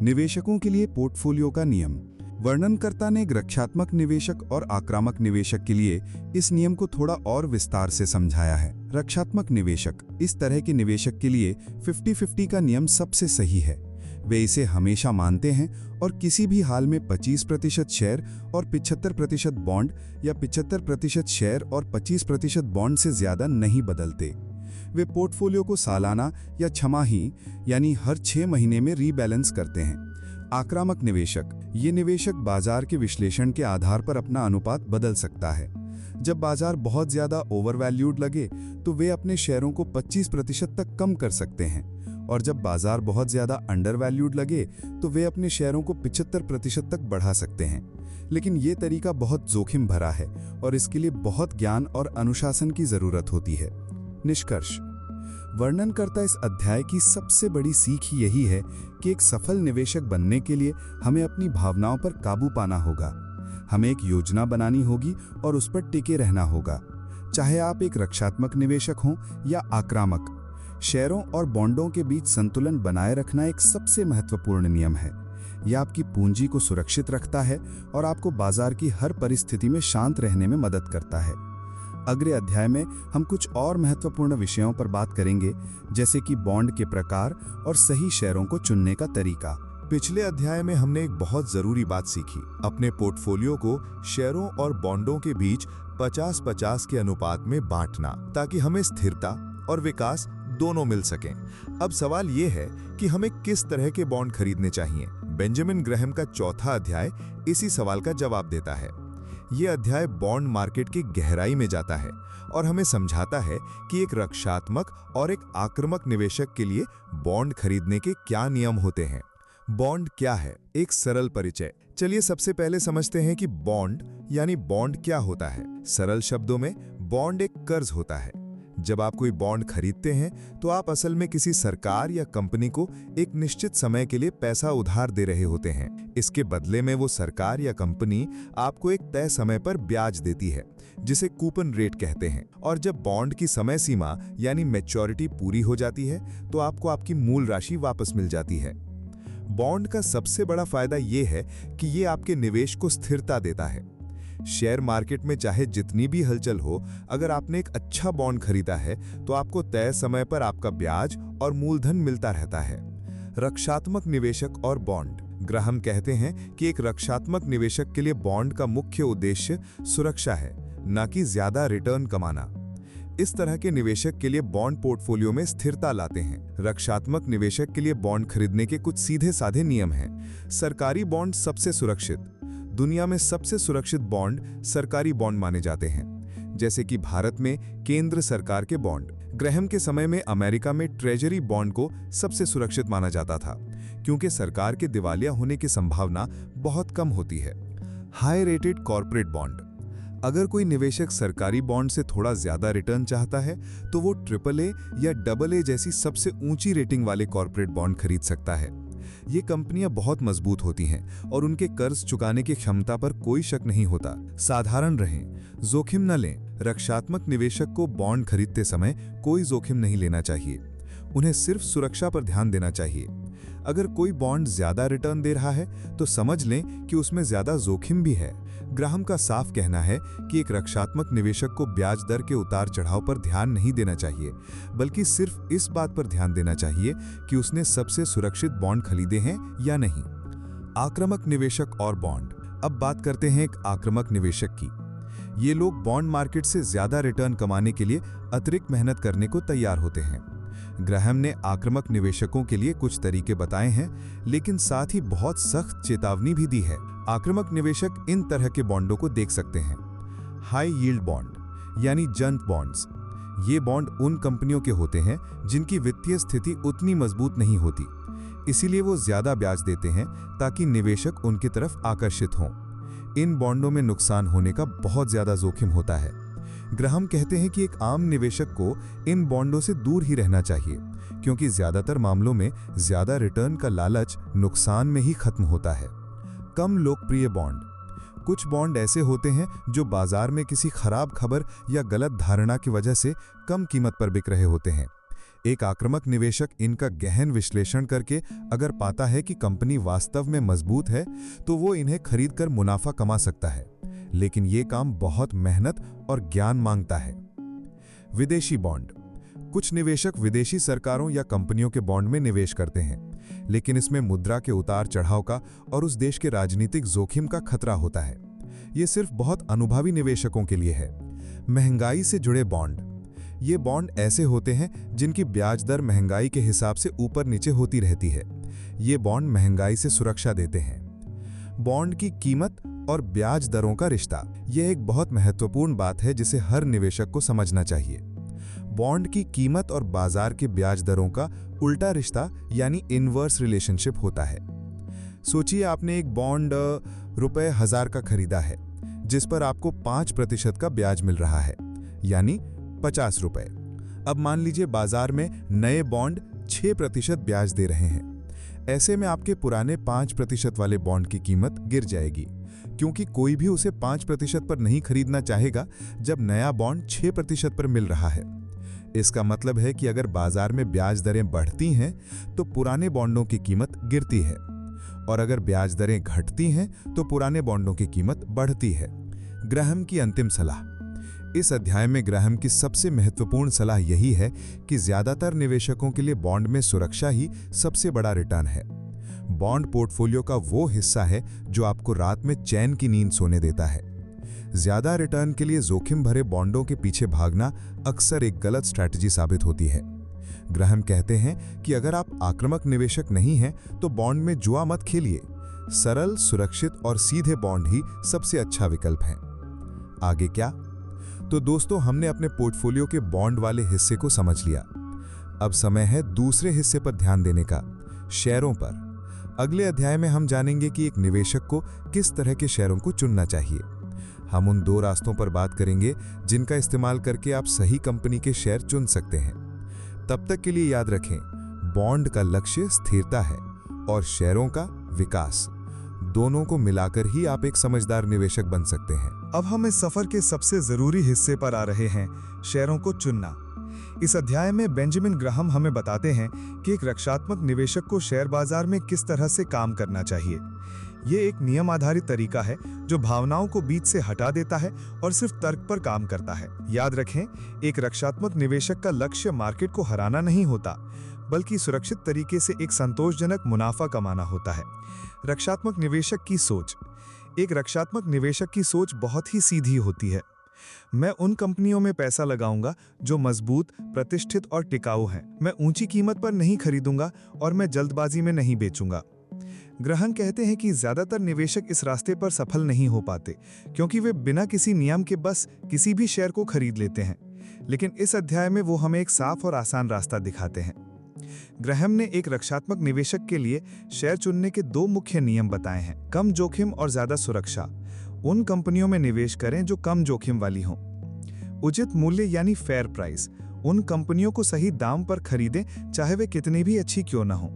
निवेशकों के लिए पोर्टफोलियो का नियम। वर्णनकर्ता ने एक रक्षात्मक निवेशक और आक्रामक निवेशक के लिए इस नियम को थोड़ा और विस्तार से समझाया है। रक्षात्मक निवेशक, इस तरह के निवेशक के लिए 50-50 का नियम सबसे सही है। वे इसे हमेशा मानते हैं और किसी भी हाल में 25% शेयर और 75% बॉन्ड या 75% शेयर और 25% बॉन्ड से ज्यादा नहीं बदलते। वे पोर्टफोलियो को सालाना या छमाही यानी हर 6 महीने में रीबैलेंस करते हैं। आक्रामक निवेशक, ये निवेशक बाजार के विश्लेषण के आधार पर अपना अनुपात बदल सकता है। जब बाजार बहुत ज्यादा ओवरवैल्यूड लगे तो वे अपने शेयरों को 25% तक कम कर सकते हैं, और जब बाजार बहुत ज्यादा अंडरवैल्यूड लगे तो वे अपने शेयरों को 75% तक बढ़ा सकते हैं। लेकिन ये तरीका बहुत जोखिम भरा है और इसके लिए बहुत ज्ञान और अनुशासन की जरूरत होती है। निष्कर्ष, वर्णनकर्ता इस अध्याय की सबसे बड़ी सीख यही है कि एक सफल निवेशक बनने के लिए हमें अपनी भावनाओं पर काबू पाना होगा। हमें एक योजना बनानी होगी और उस पर टिके रहना होगा। चाहे आप एक रक्षात्मक निवेशक हों या आक्रामक, शेयरों और बॉन्डों के बीच संतुलन बनाए रखना एक सबसे महत्वपूर्ण नियम है। यह आपकी पूंजी को सुरक्षित रखता है और आपको बाजार की हर परिस्थिति में शांत रहने में मदद करता है। अगले अध्याय में हम कुछ और महत्वपूर्ण विषयों पर बात करेंगे, जैसे कि बॉन्ड के प्रकार और सही शेयरों को चुनने का तरीका। पिछले अध्याय में हमने एक बहुत जरूरी बात सीखी। अपने पोर्टफोलियो को शेयरों और बॉन्डों के बीच 50-50 के अनुपात में बांटना, ताकि हमें स्थिरता और विकास दोनों मिल सकें। अब सवाल ये है कि हमें किस तरह के बॉन्ड खरीदने चाहिए। बेंजामिन ग्रैहम का चौथा अध्याय इसी सवाल का जवाब देता है। ये अध्याय बॉन्ड मार्केट की गहराई में जाता है और हमें समझाता है कि एक रक्षात्मक और एक आक्रामक निवेशक के लिए बॉन्ड खरीदने के क्या नियम होते हैं। बॉन्ड क्या है? एक सरल परिचय। चलिए सबसे पहले समझते हैं कि बॉन्ड यानी बॉन्ड क्या होता है। सरल शब्दों में बॉन्ड एक कर्ज होता है। जब आप कोई बॉन्ड खरीदते हैं तो आप असल में किसी सरकार या कंपनी को एक निश्चित समय के लिए पैसा उधार दे रहे होते हैं। इसके बदले में वो सरकार या कंपनी आपको एक तय समय पर ब्याज देती है, जिसे कूपन रेट कहते हैं। और जब बॉन्ड की समय सीमा यानी मैच्योरिटी पूरी हो जाती है तो आपको आपकी मूल राशि वापस मिल जाती है। बॉन्ड का सबसे बड़ा फायदा ये है कि ये आपके निवेश को स्थिरता देता है। शेयर मार्केट में चाहे जितनी भी हलचल हो, अगर आपने एक अच्छा बॉन्ड खरीदा है तो आपको तय समय पर आपका ब्याज और मूलधन मिलता रहता है। रक्षात्मक निवेशक और बॉन्ड। ग्राहम कहते हैं कि एक रक्षात्मक निवेशक के लिए बॉन्ड का मुख्य उद्देश्य सुरक्षा है, न कि ज्यादा रिटर्न कमाना। इस तरह के निवेशक के लिए बॉन्ड पोर्टफोलियो में स्थिरता लाते हैं। रक्षात्मक निवेशक के लिए बॉन्ड खरीदने के कुछ सीधे साधे नियम हैं। सरकारी बॉन्ड सबसे सुरक्षित। दुनिया में सबसे सुरक्षित बॉन्ड सरकारी बॉन्ड माने जाते हैं, जैसे कि भारत में केंद्र सरकार के बॉन्ड। ग्रैहम के समय में अमेरिका में ट्रेजरी बॉन्ड को सबसे सुरक्षित माना जाता था, क्योंकि सरकार के दिवालिया होने की संभावना बहुत कम होती है। High rated corporate bond. अगर कोई निवेशक सरकारी बॉन्ड से थोड़ा ज्यादा रिटर्न चाहता है तो वो AAA या AA जैसी सबसे ऊंची रेटिंग वाले कॉर्पोरेट बॉन्ड खरीद सकता है। ये कंपनियां बहुत मजबूत होती हैं और उनके कर्ज चुकाने की क्षमता पर कोई शक नहीं होता। साधारण रहें, जोखिम न लें। रक्षात्मक निवेशक को बॉन्ड खरीदते समय कोई जोखिम नहीं लेना चाहिए। उन्हें सिर्फ सुरक्षा पर ध्यान देना चाहिए। अगर कोई बॉन्ड ज्यादा रिटर्न दे रहा है तो समझ लें कि उसमें ज्यादा जोखिम भी है। ग्राहम का साफ कहना है कि एक रक्षात्मक निवेशक को ब्याज दर के उतार चढ़ाव पर ध्यान नहीं देना चाहिए, बल्कि सिर्फ इस बात पर ध्यान देना चाहिए कि उसने सबसे सुरक्षित बॉन्ड खरीदे हैं या नहीं। आक्रामक निवेशक और बॉन्ड। अब बात करते हैं एक आक्रामक निवेशक की। ये लोग बॉन्ड मार्केट से ज्यादा रिटर्न कमाने के लिए अतिरिक्त मेहनत करने को तैयार होते हैं। ग्राहम ने आक्रामक निवेशकों के लिए कुछ तरीके बताए हैं, लेकिन साथ ही बहुत सख्त चेतावनी भी दी है। आक्रामक निवेशक इन तरह के बॉन्डों को देख सकते हैं। हाई यील्ड बॉन्ड यानी जंक बॉन्ड्स। ये बॉन्ड उन कंपनियों के होते हैं जिनकी वित्तीय स्थिति उतनी मजबूत नहीं होती, इसीलिए वो ज्यादा ब्याज देते हैं ताकि निवेशक उनकी तरफ आकर्षित हों। इन बॉन्डों में नुकसान होने का बहुत ज्यादा जोखिम होता है। ग्राहम कहते हैं कि एक आम निवेशक को इन बॉन्डों से दूर ही रहना चाहिए, क्योंकि ज्यादातर मामलों में ज्यादा रिटर्न का लालच नुकसान में ही खत्म होता है। कम लोकप्रिय बॉन्ड। कुछ बॉन्ड ऐसे होते हैं जो बाजार में किसी खराब खबर या गलत धारणा की वजह से कम कीमत पर बिक रहे होते हैं। एक आक्रामक निवेशक इनका गहन विश्लेषण करके अगर पाता है कि कंपनी वास्तव में मजबूत है तो वो इन्हें खरीदकर मुनाफा कमा सकता है, लेकिन ये काम बहुत मेहनत और ज्ञान मांगता है। विदेशी बॉन्ड। कुछ निवेशक विदेशी सरकारों या कंपनियों के बॉन्ड में निवेश करते हैं, लेकिन इसमें मुद्रा के उतार चढ़ाव का और उस देश के राजनीतिक जोखिम का खतरा होता है। ये सिर्फ बहुत अनुभवी निवेशकों के लिए है। महंगाई से जुड़े बॉन्ड। ये बॉन्ड ऐसे होते हैं जिनकी ब्याज दर महंगाई के हिसाब से ऊपर नीचे होती रहती है। ये बॉन्ड महंगाई से सुरक्षा देते हैं। बॉन्ड की कीमत और ब्याज दरों का रिश्ता। यह एक बहुत महत्वपूर्ण बात है जिसे हर निवेशक को समझना चाहिए। बॉन्ड की कीमत और बाजार के ब्याज दरों का उल्टा रिश्ता यानी इनवर्स रिलेशनशिप होता है। सोचिए आपने एक बॉन्ड ₹1000 का खरीदा है, जिस पर आपको 5% का ब्याज मिल रहा है, यानी ₹50। अब मान लीजिए बाजार में नए बॉन्ड 6% ब्याज दे रहे हैं। ऐसे में आपके पुराने 5% वाले बॉन्ड की कीमत गिर जाएगी, क्योंकि कोई भी उसे 5% पर नहीं खरीदना चाहेगा जब नया बॉन्ड 6% पर मिल रहा है। इसका मतलब है कि अगर बाजार में ब्याज दरें बढ़ती हैं तो पुराने बॉन्डों की कीमत गिरती है, और अगर ब्याज दरें घटती हैं तो पुराने बॉन्डों की कीमत बढ़ती है। ग्राहम की अंतिम सलाह। इस अध्याय में ग्राहम की सबसे महत्वपूर्ण सलाह यही है कि ज्यादातर निवेशकों के लिए बॉन्ड में सुरक्षा ही सबसे बड़ा रिटर्न है। बॉन्ड पोर्टफोलियो का वो हिस्सा है जो आपको रात में चैन की नींद सोने देता है। ज्यादा रिटर्न के लिए जोखिम भरे बॉन्डों के पीछे भागना अक्सर एक गलत स्ट्रैटेजी साबित होती है। ग्राहम कहते हैं कि अगर आप आक्रामक निवेशक नहीं हैं तो बॉन्ड में जुआ मत खेलिए। सरल, सुरक्षित और सीधे बॉन्ड ही सबसे अच्छा विकल्प है। आगे क्या? तो दोस्तों, हमने अपने पोर्टफोलियो के बॉन्ड वाले हिस्से को समझ लिया। अब समय है दूसरे हिस्से पर ध्यान देने का, शेयरों पर। अगले अध्याय में हम जानेंगे कि एक निवेशक को किस तरह के शेयरों को चुनना चाहिए। हम उन 2 रास्तों पर बात करेंगे जिनका इस्तेमाल करके आप सही कंपनी के शेयर चुन सकते हैं। तब तक के लिए याद रखें, बॉन्ड का लक्ष्य स्थिरता है और शेयरों का विकास। दोनों को मिलाकर ही आप एक समझदार निवेशक बन सकते हैं। अब हम इस सफर के सबसे जरूरी हिस्से पर आ रहे हैं, शेयरों को चुनना। इस अध्याय में बेंजामिन ग्राहम हमें बताते हैं कि एक रक्षात्मक निवेशक को शेयर बाजार में किस तरह से काम करना चाहिए। ये एक नियम आधारित तरीका है जो भावनाओं को बीच से हटा देता है और सिर्फ तर्क पर काम करता है। याद रखें, एक रक्षात्मक निवेशक का लक्ष्य मार्केट को हराना नहीं होता, बल्कि सुरक्षित तरीके से एक संतोषजनक मुनाफा कमाना होता है। रक्षात्मक निवेशक की सोच। एक रक्षात्मक निवेशक की सोच बहुत ही सीधी होती है। मैं उन कंपनियों में पैसा लगाऊंगा जो मजबूत, प्रतिष्ठित और टिकाऊ हैं। मैं ऊंची कीमत पर नहीं खरीदूंगा और मैं जल्दबाजी में नहीं बेचूंगा। ग्राहम कहते हैं कि ज्यादातर निवेशक इस रास्ते पर सफल नहीं हो पाते क्योंकि वे बिना किसी नियम के बस किसी भी शेयर को खरीद लेते हैं। लेकिन इस अध्याय में वो हमें एक साफ और आसान रास्ता दिखाते हैं। ग्राहम ने एक रक्षात्मक निवेशक के लिए शेयर चुनने के 2 मुख्य नियम बताए हैं। कम जोखिम और ज्यादा सुरक्षा। उन कंपनियों में निवेश करें जो कम जोखिम वाली हों। उचित मूल्य यानी फेयर प्राइस। उन कंपनियों को सही दाम पर खरीदें, चाहे वे कितनी भी अच्छी क्यों ना हो।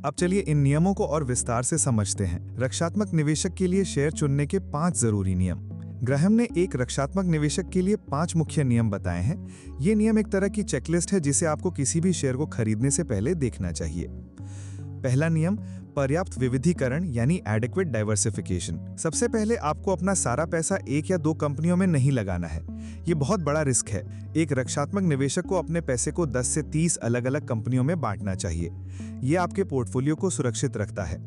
अब चलिए इन नियमों को और विस्तार से समझते हैं। रक्षात्मक निवेशक के लिए शेयर चुनने के 5 जरूरी नियम। ग्राहम ने एक रक्षात्मक निवेशक के लिए 5 मुख्य नियम बताए हैं। ये नियम एक तरह की चेकलिस्ट है जिसे आपको किसी भी शेयर को खरीदने से पहले देखना चाहिए। पहला नियम, पर्याप्त विविधीकरण यानी एडिक्वेट डाइवर्सिफिकेशन। सबसे पहले आपको अपना सारा पैसा 1 या 2 कंपनियों में नहीं लगाना है। ये बहुत बड़ा रिस्क है। एक रक्षात्मक निवेशक को अपने पैसे को 10 से 30 अलग-अलग कंपनियों में बांटना चाहिए। ये आपके पोर्टफोलियो को सुरक्षित रखता है।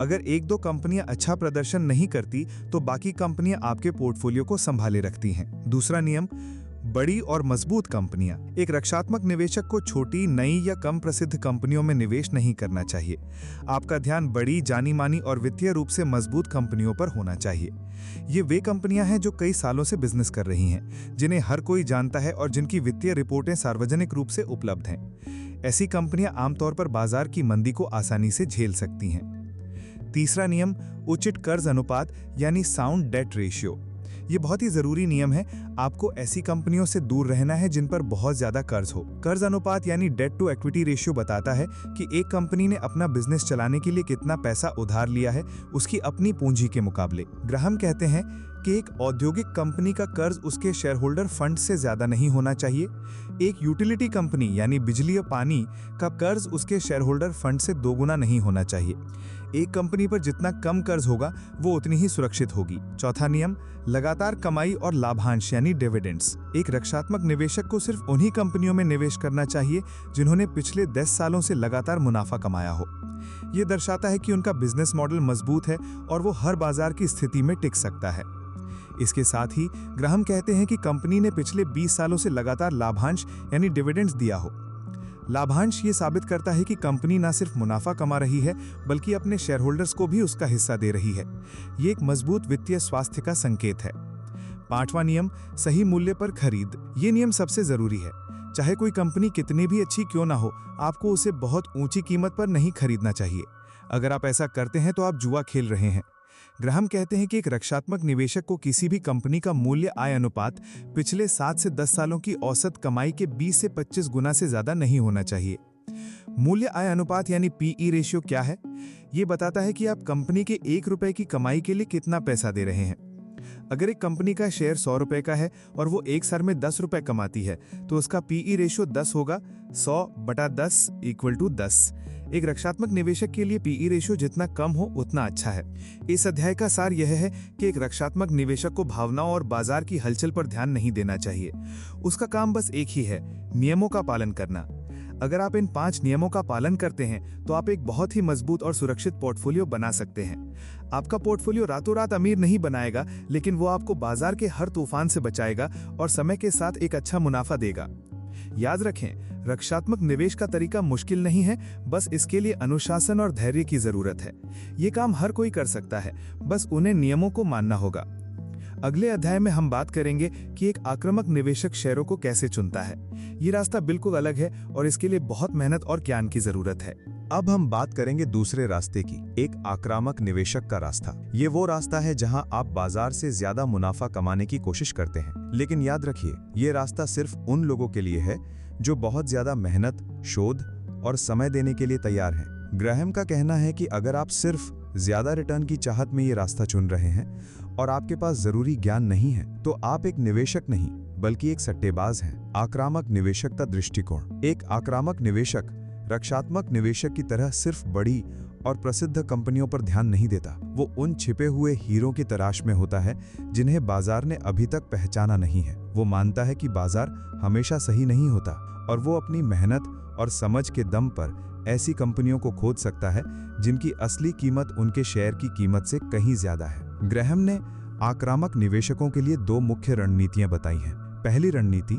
अगर 1-2 कंपनियां अच्छा प्रदर्शन नहीं करती तो बाकी कंपनियां आपके पोर्टफोलियो को संभाले रखती हैं। दूसरा नियम, बड़ी और मजबूत कंपनियां। एक रक्षात्मक निवेशक को छोटी, नई या कम प्रसिद्ध कंपनियों में निवेश नहीं करना चाहिए। आपका ध्यान बड़ी, जानी मानी और वित्तीय रूप से मजबूत कंपनियों पर होना चाहिए। ये वे कंपनियां हैं जो कई सालों से बिजनेस कर रही हैं, जिन्हें हर कोई जानता है और जिनकी वित्तीय रिपोर्टें सार्वजनिक रूप से उपलब्ध हैं। ऐसी कंपनियां आमतौर पर बाजार की मंदी को आसानी से झेल सकती हैं। तीसरा नियम, उचित कर्ज अनुपात यानी साउंड डेट रेशियो। ये बहुत ही जरूरी नियम है। आपको ऐसी कंपनियों से दूर रहना है जिन पर बहुत ज्यादा कर्ज हो। कर्ज अनुपात यानी डेट टू इक्विटी रेशियो बताता है कि एक कंपनी ने अपना बिजनेस चलाने के लिए कितना पैसा उधार लिया है उसकी अपनी पूंजी के मुकाबले। ग्राहम कहते हैं कि एक औद्योगिक कंपनी का कर्ज उसके शेयर होल्डर फंड से ज्यादा नहीं होना चाहिए। एक यूटिलिटी कंपनी यानी बिजली और पानी का कर्ज उसके शेयर होल्डर फंड से 2 गुना नहीं होना चाहिए। एक कंपनी पर जितना कम कर्ज होगा वो उतनी ही सुरक्षित होगी। चौथा नियम, लगातार कमाई और लाभांश यानी डिविडेंड्स। एक रक्षात्मक निवेशक को सिर्फ उन्हीं कंपनियों में निवेश करना चाहिए जिन्होंने पिछले 10 सालों से लगातार मुनाफा कमाया हो। ये दर्शाता है कि उनका बिजनेस मॉडल मजबूत है और वो हर बाजार की स्थिति में टिक सकता है। इसके साथ ही ग्राहम कहते हैं कि कंपनी ने पिछले 20 सालों से लगातार लाभांश यानी डिविडेंड्स दिया हो। लाभांश ये साबित करता है कि कंपनी न सिर्फ मुनाफा कमा रही है बल्कि अपने शेयर होल्डर्स को भी उसका हिस्सा दे रही है। ये एक मजबूत वित्तीय स्वास्थ्य का संकेत है। 5वां नियम, सही मूल्य पर खरीद। ये नियम सबसे जरूरी है। चाहे कोई कंपनी कितनी भी अच्छी क्यों ना हो, आपको उसे बहुत ऊंची कीमत पर नहीं खरीदना चाहिए। अगर आप ऐसा करते हैं तो आप जुआ खेल रहे हैं। ग्राहम कहते हैं कि एक रक्षात्मक निवेशक को किसी भी कंपनी का मूल्य आय अनुपात पिछले 7 से 10 सालों की औसत कमाई के 20 से 25 गुना से ज्यादा नहीं होना चाहिए। मूल्य आय अनुपात यानी पीई रेशियो क्या है? ये बताता है कि आप कंपनी के 1 रुपए की कमाई के लिए कितना पैसा दे रहे हैं। अगर एक कंपनी का शेयर 100 रुपए का है और वो 1 साल में 10 रुपए कमाती है तो उसका पीई रेशियो 10 होगा। 100/10 = 10। एक रक्षात्मक निवेशक के लिए पीई रेशियो जितना कम हो उतना अच्छा है। इस अध्याय का सार यह है कि एक रक्षात्मक निवेशक को भावनाओं और बाजार की हलचल पर ध्यान नहीं देना चाहिए। उसका काम बस एक ही है, नियमों का पालन करना। अगर आप इन 5 नियमों का पालन करते हैं तो आप एक बहुत ही मजबूत और सुरक्षित पोर्टफोलियो बना सकते हैं। आपका पोर्टफोलियो रातों रात अमीर नहीं बनाएगा, लेकिन वो आपको बाजार के हर तूफान से बचाएगा और समय के साथ एक अच्छा मुनाफा देगा। याद रखें, रक्षात्मक निवेश का तरीका मुश्किल नहीं है, बस इसके लिए अनुशासन और धैर्य की जरूरत है। ये काम हर कोई कर सकता है, बस उन्हें नियमों को मानना होगा। अगले अध्याय में हम बात करेंगे कि एक आक्रामक निवेशक शेयरों को कैसे चुनता है। ये रास्ता बिल्कुल अलग है और इसके लिए बहुत मेहनत और ज्ञान की जरूरत है। अब हम बात करेंगे दूसरे रास्ते की, एक आक्रामक निवेशक का रास्ता। ये वो रास्ता है जहां आप बाजार से ज्यादा मुनाफा कमाने की कोशिश करते हैं। लेकिन याद रखिए, ये रास्ता सिर्फ उन लोगों के लिए है जो बहुत ज्यादा मेहनत, शोध और समय देने के लिए तैयार हैं। ग्राहम का कहना है कि अगर आप सिर्फ ज्यादा रिटर्न की चाहत में ये रास्ता चुन रहे हैं और आपके पास जरूरी ज्ञान नहीं है, तो आप एक निवेशक नहीं बल्कि एक सट्टेबाज हैं। आक्रामक निवेशक का दृष्टिकोण। एक आक्रामक निवेशक रक्षात्मक निवेशक की तरह सिर्फ बड़ी और प्रसिद्ध कंपनियों पर ध्यान नहीं देता। वो उन छिपे हुए हीरों की तलाश में होता है जिन्हें बाजार ने अभी तक पहचाना नहीं है। वो मानता है कि बाजार हमेशा सही नहीं होता और वो अपनी मेहनत और समझ के दम पर ऐसी कंपनियों को खोज सकता है जिनकी असली कीमत उनके शेयर की कीमत से कहीं ज्यादा है। ग्राहम ने आक्रामक निवेशकों के लिए 2 मुख्य रणनीतियां बताई हैं। पहली रणनीति,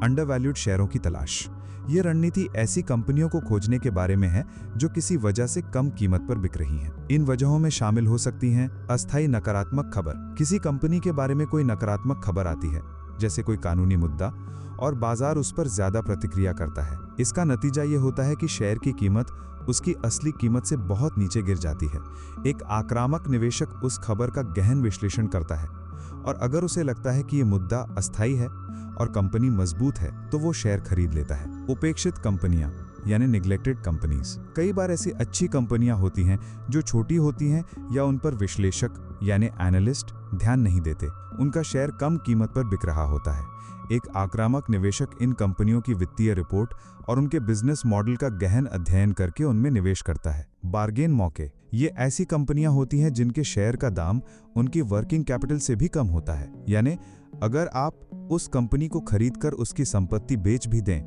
अंडरवैल्यूड शेयरों की तलाश। ये रणनीति ऐसी कंपनियों को खोजने के बारे में है जो किसी वजह से कम कीमत पर बिक रही हैं। इन वजहों में शामिल हो सकती हैं अस्थायी नकारात्मक खबर। किसी कंपनी के बारे में कोई नकारात्मक खबर आती है, जैसे कोई कानूनी मुद्दा, और बाजार उस पर ज्यादा प्रतिक्रिया करता है। इसका नतीजा ये होता है कि शेयर की कीमत उसकी असली कीमत से बहुत नीचे गिर जाती है। एक आक्रामक निवेशक उस खबर का गहन विश्लेषण करता है और अगर उसे लगता है कि ये मुद्दा अस्थायी है और कंपनी मजबूत है, तो वो शेयर खरीद लेता है। उपेक्षित कंपनियां यानी निग्लेक्टेड कंपनीज। कई बार ऐसी अच्छी कंपनियां होती हैं जो छोटी होती हैं या उन पर विश्लेषक यानी एनालिस्ट ध्यान नहीं देते। उनका शेयर कम कीमत पर बिक रहा होता है। एक आक्रामक निवेशक इन कंपनियों की वित्तीय रिपोर्ट और उनके बिजनेस मॉडल का गहन अध्ययन करके उनमें निवेश करता है। बार्गेन मौके। ये ऐसी कंपनियां होती हैं जिनके शेयर का दाम उनकी वर्किंग कैपिटल से भी कम होता है। यानी अगर आप उस कंपनी को खरीदकर उसकी संपत्ति बेच भी दें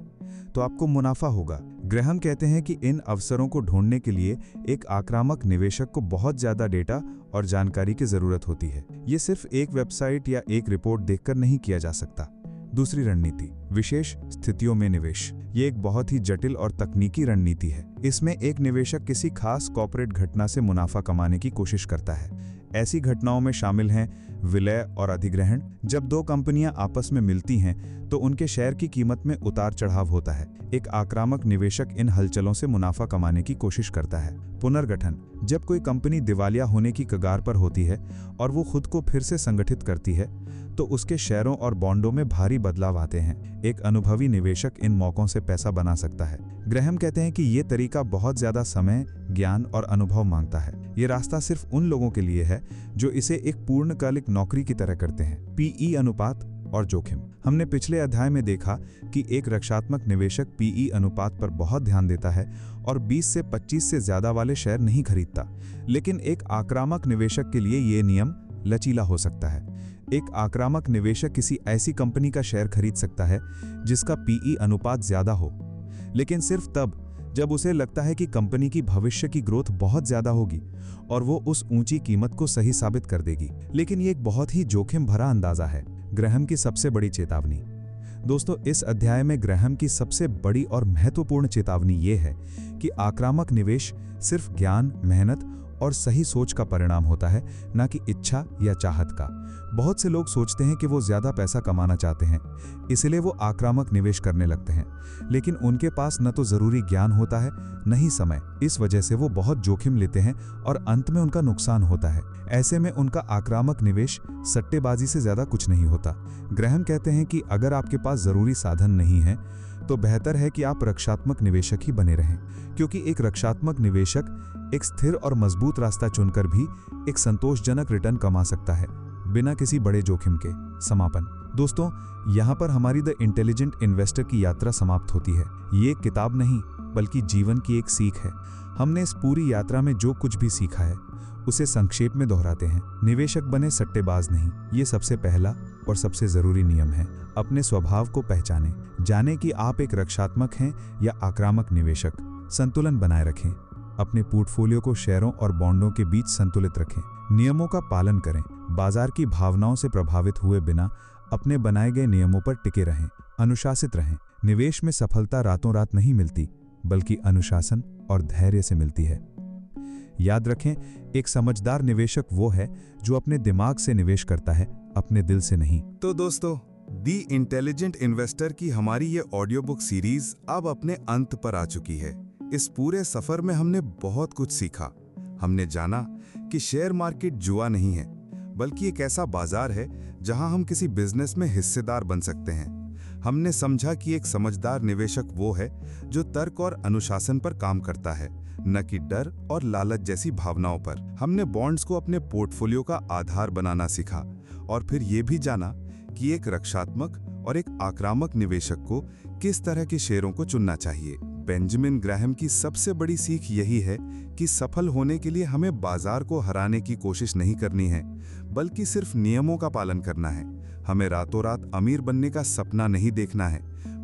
तो आपको मुनाफा होगा। ग्राहम कहते हैं कि इन अवसरों को ढूंढने के लिए एक आक्रामक निवेशक को बहुत ज्यादा डेटा और जानकारी की जरूरत होती है। ये सिर्फ एक वेबसाइट या एक रिपोर्ट देखकर नहीं किया जा सकता। दूसरी रणनीति, विशेष स्थितियों में निवेश। ये एक बहुत ही जटिल और तकनीकी रणनीति है। इसमें एक निवेशक किसी खास कॉर्पोरेट घटना से मुनाफा कमाने की कोशिश करता है। ऐसी घटनाओं में शामिल हैं विलय और अधिग्रहण। जब 2 कंपनियां आपस में मिलती हैं तो उनके शेयर की कीमत में उतार चढ़ाव होता है। एक आक्रामक निवेशक इन हलचलों से मुनाफा कमाने की कोशिश करता है। पुनर्गठन। जब कोई कंपनी दिवालिया होने की कगार पर होती है और वो खुद को फिर से संगठित करती है तो उसके शेयरों और बॉन्डों में भारी बदलाव आते हैं। एक अनुभवी निवेशक इन मौकों से पैसा बना सकता है। ग्राहम कहते हैं कि ये तरीका बहुत ज्यादा समय, ज्ञान और अनुभव मांगता है। ये रास्ता सिर्फ उन लोगों के लिए है जो इसे एक पूर्णकालिक नौकरी की तरह करते हैं। पीई अनुपात और जोखिम। हमने पिछले अध्याय में देखा कि एक रक्षात्मक निवेशक पीई अनुपात पर बहुत ध्यान देता है और 20 से 25 से ज्यादा वाले शेयर नहीं खरीदता। लेकिन एक आक्रामक निवेशक के लिए ये नियम लचीला हो सकता है। एक आक्रामक निवेशक किसी ऐसी कंपनी का शेयर खरीद सकता है जिसका पीई अनुपात ज्यादा हो, लेकिन सिर्फ तब जब उसे लगता है कि कंपनी की भविष्य की ग्रोथ बहुत ज्यादा होगी और वो उस ऊंची कीमत को सही साबित कर देगी। लेकिन ये एक बहुत ही जोखिम भरा अंदाजा है। ग्राहम की सबसे बड़ी चेतावनी। दोस्तों, इस अध्याय में ग्राहम की सबसे बड़ी और महत्वपूर्ण चेतावनी ये है कि आक्रामक निवेश सिर्फ ज्ञान, मेहनत और सही सोच का परिणाम होता है, ना कि इच्छा या चाहत का। बहुत से लोग सोचते हैं कि वो ज्यादा पैसा कमाना चाहते हैं, इसलिए वो आक्रामक निवेश करने लगते हैं, लेकिन उनके पास न तो जरूरी ज्ञान होता है, न ही समय। इस वजह से वो बहुत जोखिम लेते हैं और अंत में उनका नुकसान होता है। ऐसे में उनका आक्रामक निवेश सट्टेबाजी से ज्यादा कुछ नहीं होता। ग्राहम कहते हैं कि अगर आपके पास जरूरी साधन नहीं है तो बेहतर है कि आप रक्षात्मक निवेशक ही बने रहें, क्योंकि एक रक्षात्मक निवेशक एक स्थिर और मजबूत रास्ता चुनकर भी एक संतोषजनक रिटर्न कमा सकता है, बिना किसी बड़े जोखिम के। समापन। दोस्तों, यहाँ पर हमारी द इंटेलिजेंट इन्वेस्टर की यात्रा समाप्त होती है। ये एक किताब नहीं बल्कि जीवन की एक सीख है। हमने इस पूरी यात्रा में जो कुछ भी सीखा है उसे संक्षेप में दोहराते हैं। निवेशक बने, सट्टेबाज नहीं। ये सबसे पहला और सबसे जरूरी नियम है, अपने स्वभाव को पहचानें। जानें कि आप एक रक्षात्मक हैं या आक्रामक निवेशक। संतुलन बनाए रखें। अपने पोर्टफोलियो को शेयरों और बॉन्डों के बीच संतुलित रखें। नियमों का पालन करें। बाजार की भावनाओं से प्रभावित हुए बिना अपने बनाए गए नियमों पर टिके रहें। अनुशासित रहें। निवेश में सफलता रातों रात नहीं मिलती, बल्कि अनुशासन और धैर्य से मिलती है। याद रखें, एक समझदार निवेशक वो है जो अपने दिमाग से निवेश करता है, अपने दिल से नहीं। तो दोस्तों, दी इंटेलिजेंट इन्वेस्टर की हमारी ये ऑडियो बुक सीरीज अब अपने अंत पर आ चुकी है। इस पूरे सफर में हमने बहुत कुछ सीखा। हमने जाना कि शेयर मार्केट जुआ नहीं है, बल्कि एक ऐसा बाजार है जहां हम किसी बिजनेस में हिस्सेदार बन सकते हैं। हमने समझा कि एक समझदार निवेशक वो है जो तर्क और अनुशासन पर काम करता है, न कि डर और लालच जैसी भावनाओं पर। हमने बॉन्ड्स को अपने पोर्टफोलियो का आधार बनाना सीखा और फिर ये भी जाना कि एक रक्षात्मक और एक आक्रामक निवेशक को किस तरह के शेयरों को चुनना चाहिए। बेंजामिन ग्राहम की सबसे बड़ी सीख यही है कि सफल होने के लिए हमें बाजार को हराने की कोशिश नहीं करनी है, बल्कि सिर्फ नियमों का पालन करना है। हमें रातों रात अमीर बनने का सपना नहीं देखना है,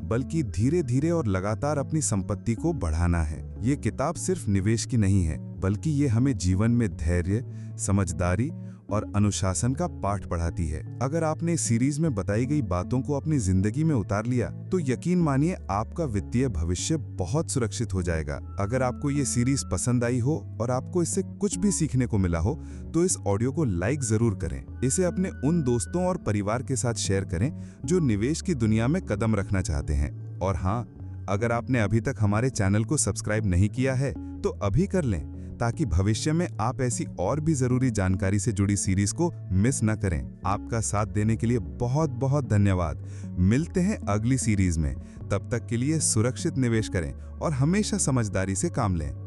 बल्कि धीरे धीरे और लगातार अपनी संपत्ति को बढ़ाना है। ये किताब सिर्फ निवेश की नहीं है, बल्कि ये हमें जीवन में धैर्य, समझदारी और अनुशासन का पाठ पढ़ाती है। अगर आपने इस सीरीज में बताई गई बातों को अपनी जिंदगी में उतार लिया, तो यकीन मानिए आपका वित्तीय भविष्य बहुत सुरक्षित हो जाएगा। अगर आपको ये सीरीज पसंद आई हो और आपको इससे कुछ भी सीखने को मिला हो, तो इस ऑडियो को लाइक जरूर करें। इसे अपने उन दोस्तों और परिवार के साथ शेयर करें जो निवेश की दुनिया में कदम रखना चाहते हैं। और हाँ, अगर आपने अभी तक हमारे चैनल को सब्सक्राइब नहीं किया है, तो अभी कर लें, ताकि भविष्य में आप ऐसी और भी जरूरी जानकारी से जुड़ी सीरीज को मिस न करें। आपका साथ देने के लिए बहुत बहुत धन्यवाद। मिलते हैं अगली सीरीज में। तब तक के लिए सुरक्षित निवेश करें और हमेशा समझदारी से काम लें।